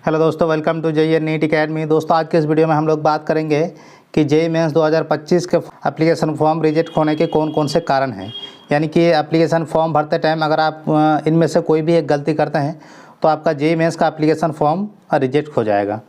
Hello दोस्तों, welcome to JEE NEET academy. दोस्तों, आज के इस वीडियो में हम लोग बात करेंगे कि जेईई मेंस 2025 के एप्लीकेशन फॉर्म रिजेक्ट होने के कौन कौन से कारण हैं। यानी कि एप्लीकेशन फॉर्म भरते टाइम अगर आप इनमें से कोई भी एक गलती करते हैं तो आपका जेईई मेंस का एप्लीकेशन फॉर्म रिजेक्ट हो जाएगा।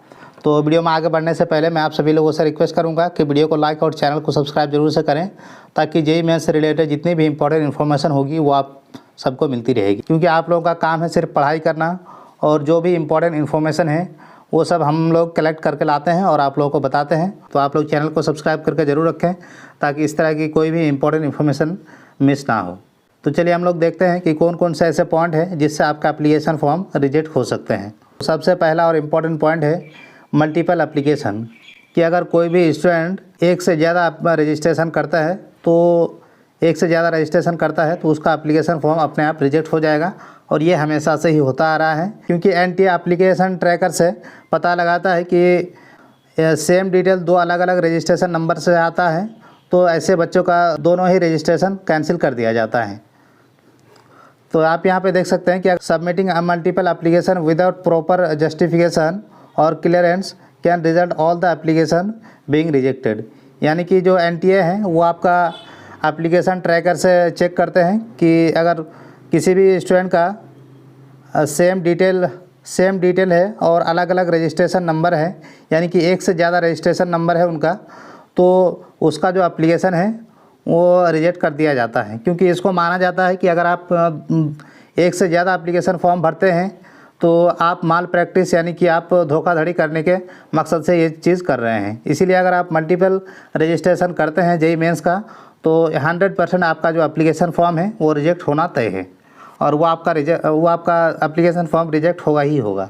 तो वीडियो में आगे बढ़ने से पहले मैं आप सभी लोगों से रिक्वेस्ट करूंगा कि वीडियो को लाइक और चैनल को सब्सक्राइब जरूर से करें, ताकि जेईई मेंस से रिलेटेड जितनी भी इंपॉर्टेंट इन्फॉर्मेशन होगी वो आप सबको मिलती रहेगी। क्योंकि आप लोगों का काम है सिर्फ पढ़ाई करना, और जो भी इम्पोर्टेंट इन्फॉर्मेशन है वो सब हम लोग कलेक्ट करके लाते हैं और आप लोगों को बताते हैं। तो आप लोग चैनल को सब्सक्राइब करके ज़रूर रखें, ताकि इस तरह की कोई भी इम्पोर्टेंट इन्फॉर्मेशन मिस ना हो। तो चलिए हम लोग देखते हैं कि कौन कौन से ऐसे पॉइंट हैं जिससे आपका एप्लीकेशन फॉर्म रिजेक्ट हो सकते हैं। सबसे पहला और इम्पोर्टेंट पॉइंट है मल्टीपल एप्लीकेशन। कि अगर कोई भी स्टूडेंट एक से ज़्यादा रजिस्ट्रेशन करता है तो उसका एप्लीकेशन फॉर्म अपने आप रिजेक्ट हो जाएगा। और ये हमेशा से ही होता आ रहा है, क्योंकि एनटीए एप्लीकेशन ट्रैकर से पता लगाता है कि सेम डिटेल दो अलग अलग रजिस्ट्रेशन नंबर से आता है, तो ऐसे बच्चों का दोनों ही रजिस्ट्रेशन कैंसिल कर दिया जाता है। तो आप यहाँ पे देख सकते हैं कि submitting a multiple application without proper justification और clearance can result all the application being rejected. यानी कि जो एनटीए है वो आपका एप्लीकेशन ट्रैकर से चेक करते हैं कि अगर किसी भी स्टूडेंट का सेम डिटेल है और अलग अलग रजिस्ट्रेशन नंबर है, यानी कि एक से ज़्यादा रजिस्ट्रेशन नंबर है उनका, तो उसका जो एप्लीकेशन है वो रिजेक्ट कर दिया जाता है। क्योंकि इसको माना जाता है कि अगर आप एक से ज़्यादा एप्लीकेशन फॉर्म भरते हैं तो आप माल प्रैक्टिस यानी कि आप धोखाधड़ी करने के मकसद से ये चीज़ कर रहे हैं। इसीलिए अगर आप मल्टीपल रजिस्ट्रेशन करते हैं जेईई मेंस का, तो 100% आपका जो एप्लीकेशन फॉर्म है वो रिजेक्ट होना तय है, और वो आपका एप्लीकेशन फॉर्म रिजेक्ट होगा ही होगा।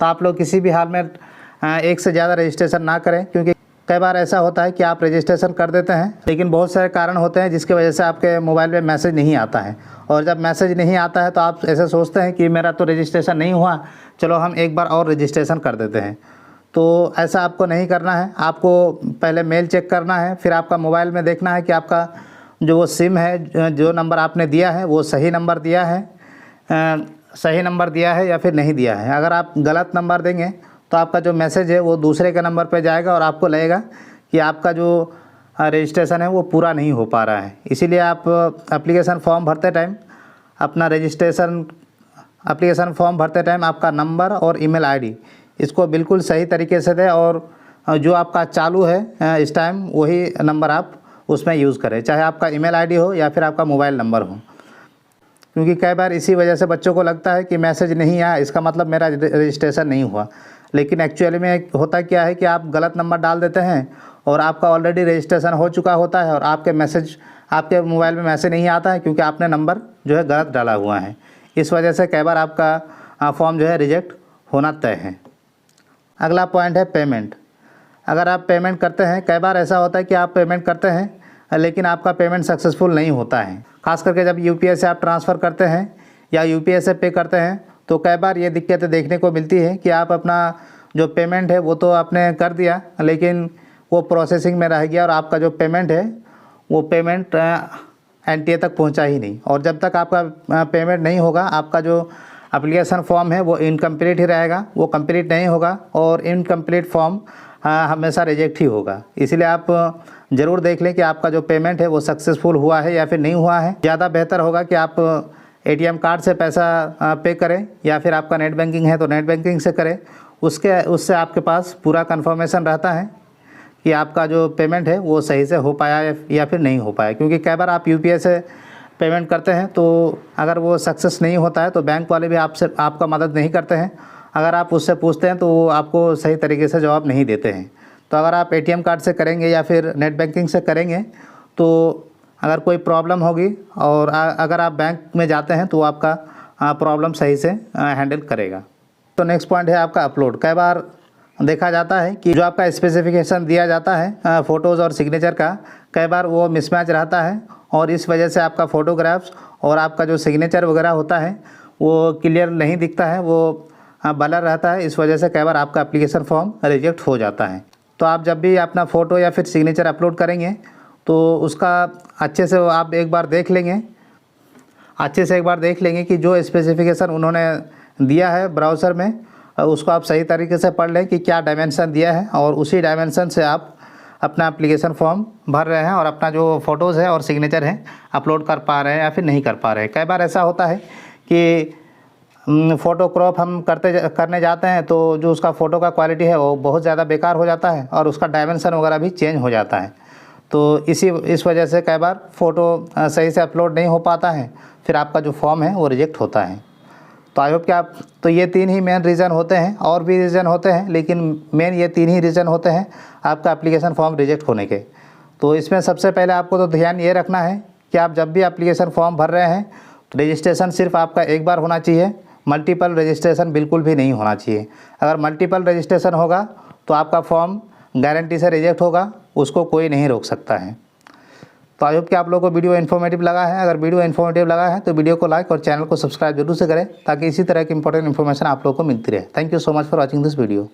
तो आप लोग किसी भी हाल में एक से ज़्यादा रजिस्ट्रेशन ना करें, क्योंकि कई बार ऐसा होता है कि आप रजिस्ट्रेशन कर देते हैं लेकिन बहुत सारे कारण होते हैं जिसकी वजह से आपके मोबाइल में मैसेज नहीं आता है। और जब मैसेज नहीं आता है तो आप ऐसे सोचते हैं कि मेरा तो रजिस्ट्रेशन नहीं हुआ, चलो हम एक बार और रजिस्ट्रेशन कर देते हैं। तो ऐसा आपको नहीं करना है। आपको पहले मेल चेक करना है, फिर आपका मोबाइल में देखना है कि आपका जो वो सिम है, जो नंबर आपने दिया है वो सही नंबर दिया है या फिर नहीं दिया है। अगर आप गलत नंबर देंगे तो आपका जो मैसेज है वो दूसरे के नंबर पर जाएगा और आपको लगेगा कि आपका जो रजिस्ट्रेशन है वो पूरा नहीं हो पा रहा है। इसीलिए आप एप्लीकेशन फॉर्म भरते टाइम आपका नंबर और ईमेल आईडी इसको बिल्कुल सही तरीके से दें, और जो आपका चालू है इस टाइम वही नंबर आप उसमें यूज़ करें, चाहे आपका ईमेल आईडी हो या फिर आपका मोबाइल नंबर हो। क्योंकि कई बार इसी वजह से बच्चों को लगता है कि मैसेज नहीं आया, इसका मतलब मेरा रजिस्ट्रेशन नहीं हुआ। लेकिन एक्चुअली में होता क्या है कि आप गलत नंबर डाल देते हैं और आपका ऑलरेडी रजिस्ट्रेशन हो चुका होता है और आपके मोबाइल में मैसेज नहीं आता है, क्योंकि आपने नंबर जो है गलत डाला हुआ है। इस वजह से कई बार आपका फॉर्म जो है रिजेक्ट होना तय है। अगला पॉइंट है पेमेंट। अगर आप पेमेंट करते हैं, कई बार ऐसा होता है कि आप पेमेंट करते हैं लेकिन आपका पेमेंट सक्सेसफुल नहीं होता है। खास करके जब यूपीआई से आप ट्रांसफ़र करते हैं या यूपीआई से पे करते हैं तो कई बार ये दिक्कतें देखने को मिलती है कि आप अपना जो पेमेंट है वो तो आपने कर दिया, लेकिन वो प्रोसेसिंग में रह गया और आपका जो पेमेंट है वो पेमेंट एनटीए तक पहुंचा ही नहीं। और जब तक आपका पेमेंट नहीं होगा, आपका जो एप्लीकेशन फॉर्म है वो इनकम्प्लीट ही रहेगा, वो कंप्लीट नहीं होगा, और इनकम्प्लीट फॉर्म हमेशा रिजेक्ट ही होगा। इसीलिए आप ज़रूर देख लें कि आपका जो पेमेंट है वो सक्सेसफुल हुआ है या फिर नहीं हुआ है। ज़्यादा बेहतर होगा कि आप एटीएम कार्ड से पैसा पे करें, या फिर आपका नेट बैंकिंग है तो नेट बैंकिंग से करें। उससे आपके पास पूरा कंफर्मेशन रहता है कि आपका जो पेमेंट है वो सही से हो पाया या फिर नहीं हो पाया। क्योंकि कई बार आप यूपीआई से पेमेंट करते हैं तो अगर वो सक्सेस नहीं होता है तो बैंक वाले भी आपका मदद नहीं करते हैं। अगर आप उससे पूछते हैं तो वो आपको सही तरीके से जवाब नहीं देते हैं। तो अगर आप एटीएम कार्ड से करेंगे या फिर नेट बैंकिंग से करेंगे तो अगर कोई प्रॉब्लम होगी और अगर आप बैंक में जाते हैं तो वो आपका प्रॉब्लम सही से हैंडल करेगा। तो नेक्स्ट पॉइंट है आपका अपलोड। कई बार देखा जाता है कि जो आपका स्पेसिफिकेशन दिया जाता है फ़ोटोज़ और सिग्नेचर का, कई बार वो मिसमैच रहता है और इस वजह से आपका फ़ोटोग्राफ्स और आपका जो सिग्नेचर वगैरह होता है वो क्लियर नहीं दिखता है, वो ब्लर रहता है। इस वजह से कई बार आपका एप्लीकेशन फॉर्म रिजेक्ट हो जाता है। तो आप जब भी अपना फ़ोटो या फिर सिग्नेचर अपलोड करेंगे तो उसका अच्छे से आप एक बार देख लेंगे कि जो स्पेसिफिकेशन उन्होंने दिया है ब्राउज़र में उसको आप सही तरीके से पढ़ लें कि क्या डायमेंशन दिया है, और उसी डायमेंशन से आप अपना एप्लीकेशन फॉर्म भर रहे हैं और अपना जो फ़ोटोज़ है और सिग्नेचर है अपलोड कर पा रहे हैं या फिर नहीं कर पा रहे हैं। कई बार ऐसा होता है कि फ़ोटो क्रॉप हम करने जाते हैं तो जो उसका फ़ोटो का क्वालिटी है वो बहुत ज़्यादा बेकार हो जाता है और उसका डायमेंशन वगैरह भी चेंज हो जाता है। तो इस वजह से कई बार फ़ोटो सही से अपलोड नहीं हो पाता है, फिर आपका जो फॉर्म है वो रिजेक्ट होता है। तो आई होप कि आप, तो ये 3 ही मेन रीज़न होते हैं, और भी रीज़न होते हैं लेकिन मेन ये 3 ही रीज़न होते हैं आपका एप्लीकेशन फॉर्म रिजेक्ट होने के। तो इसमें सबसे पहले आपको तो ध्यान ये रखना है कि आप जब भी एप्लीकेशन फॉर्म भर रहे हैं तो रजिस्ट्रेशन सिर्फ आपका एक बार होना चाहिए, मल्टीपल रजिस्ट्रेशन बिल्कुल भी नहीं होना चाहिए। अगर मल्टीपल रजिस्ट्रेशन होगा तो आपका फॉर्म गारंटी से रिजेक्ट होगा, उसको कोई नहीं रोक सकता है। तो आई होप कि आप लोगों को वीडियो इन्फॉर्मेटिव लगा है। अगर वीडियो इन्फॉर्मेटिव लगा है तो वीडियो को लाइक और चैनल को सब्सक्राइब जरूर से करें ताकि इसी तरह की इंपॉर्टेंट इन्फॉर्मेशन आप लोगों को मिलती रहे। Thank you so much for watching this video.